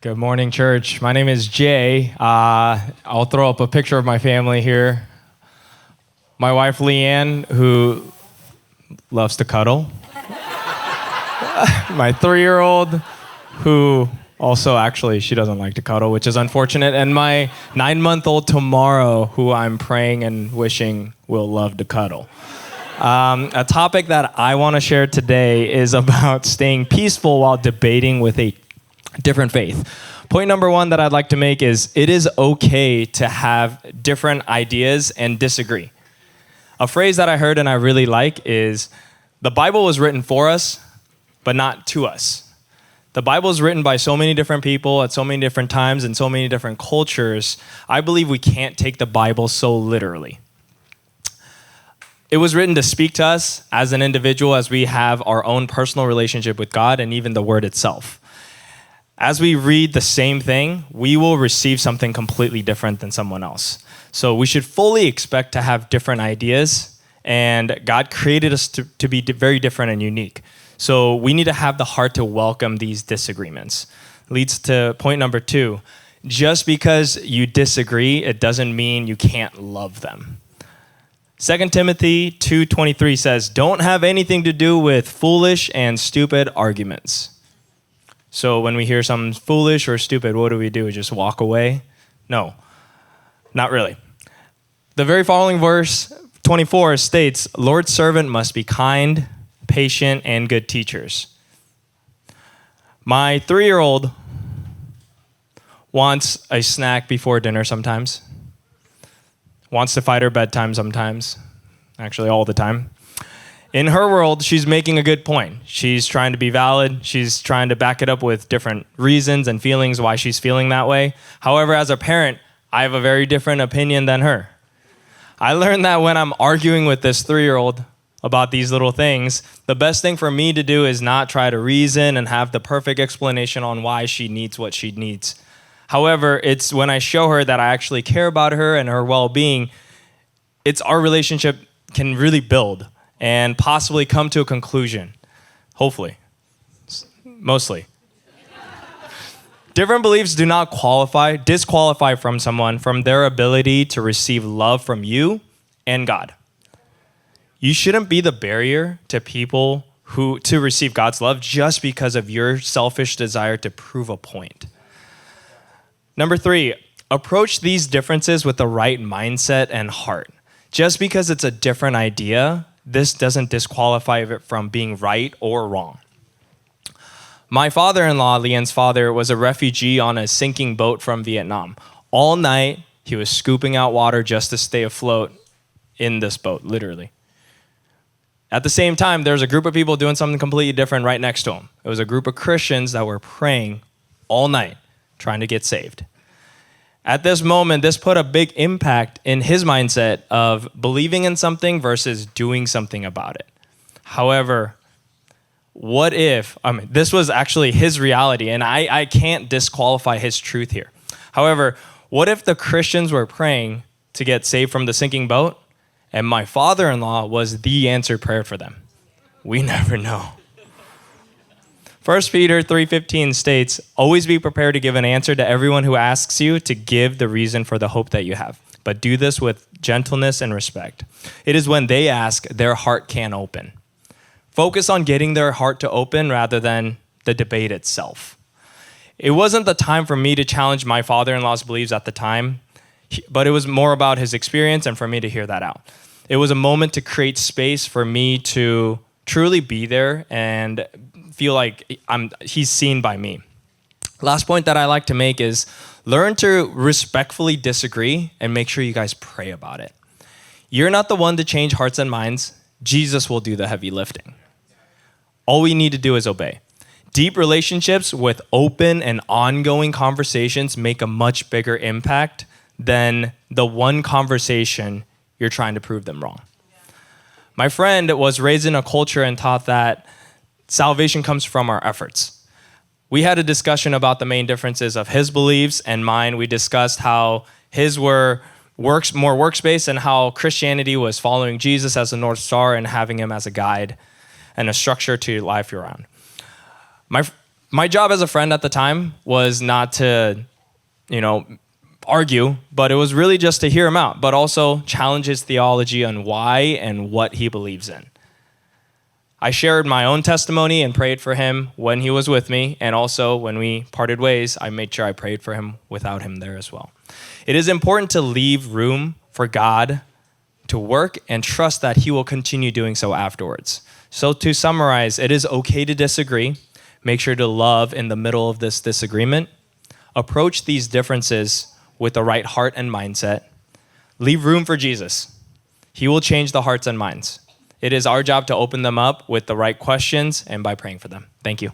Good morning, church. My name is Jay. I'll throw up a picture of my family here. My wife, Leanne, who loves to cuddle. My 3-year-old, who also actually, she doesn't like to cuddle, which is unfortunate. And my 9-month-old Tomorrow, who I'm praying and wishing will love to cuddle. A topic that I want to share today is about staying peaceful while debating with a different faith. Point number one that I'd like to make is it is okay to have different ideas and disagree. A phrase that I heard and I really like is the Bible was written for us, but not to us. The Bible is written by so many different people at so many different times and so many different cultures. I believe we can't take the Bible so literally. It was written to speak to us as an individual as we have our own personal relationship with God and even the Word itself. As we read the same thing, we will receive something completely different than someone else. So we should fully expect to have different ideas, and God created us to be very different and unique. So we need to have the heart to welcome these disagreements. Leads to point number 2. Just because you disagree, it doesn't mean you can't love them. 2 Timothy 2:23 says, "Don't have anything to do with foolish and stupid arguments." So when we hear something foolish or stupid, what do? We just walk away? No, not really. The very following verse, 24, states, "Lord's servant must be kind, patient, and good teachers." My 3-year-old wants a snack before dinner sometimes, wants to fight her bedtime sometimes, actually all the time. In her world, she's making a good point. She's trying to be valid. She's trying to back it up with different reasons and feelings why she's feeling that way. However, as a parent, I have a very different opinion than her. I learned that when I'm arguing with this 3-year-old about these little things, the best thing for me to do is not try to reason and have the perfect explanation on why she needs what she needs. However, it's when I show her that I actually care about her and her well-being, it's our relationship can really build and possibly come to a conclusion. Hopefully. Mostly. Different beliefs do not disqualify from someone from their ability to receive love from you and God. You shouldn't be the barrier to people to receive God's love just because of your selfish desire to prove a point. Number 3, approach these differences with the right mindset and heart. Just because it's a different idea, this doesn't disqualify it from being right or wrong. My father-in-law, Leanne's father, was a refugee on a sinking boat from Vietnam. All night, he was scooping out water just to stay afloat in this boat, literally. At the same time, there was a group of people doing something completely different right next to him. It was a group of Christians that were praying all night, trying to get saved. At this moment, this put a big impact in his mindset of believing in something versus doing something about it. However, what if, this was actually his reality, and I can't disqualify his truth here. However, what if the Christians were praying to get saved from the sinking boat, and my father-in-law was the answered prayer for them? We never know. 1 Peter 3:15 states, "Always be prepared to give an answer to everyone who asks you to give the reason for the hope that you have. But do this with gentleness and respect. It is when they ask, their heart can open." Focus on getting their heart to open rather than the debate itself. It wasn't the time for me to challenge my father-in-law's beliefs at the time, but it was more about his experience and for me to hear that out. It was a moment to create space for me to truly be there and feel like he's seen by me. Last point that I like to make is learn to respectfully disagree and make sure you guys pray about it. You're not the one to change hearts and minds. Jesus will do the heavy lifting. All we need to do is obey. Deep relationships with open and ongoing conversations make a much bigger impact than the one conversation you're trying to prove them wrong. My friend was raised in a culture and taught that salvation comes from our efforts. We had a discussion about the main differences of his beliefs and mine. We discussed how his were more works-based and how Christianity was following Jesus as a North Star and having him as a guide and a structure to life around. My job as a friend at the time was not to, argue, but it was really just to hear him out, but also challenge his theology on why and what he believes in. I shared my own testimony and prayed for him when he was with me, and also when we parted ways, I made sure I prayed for him without him there as well. It is important to leave room for God to work and trust that he will continue doing so afterwards. So to summarize, it is okay to disagree. Make sure to love in the middle of this disagreement. Approach these differences with the right heart and mindset. Leave room for Jesus. He will change the hearts and minds. It is our job to open them up with the right questions and by praying for them. Thank you.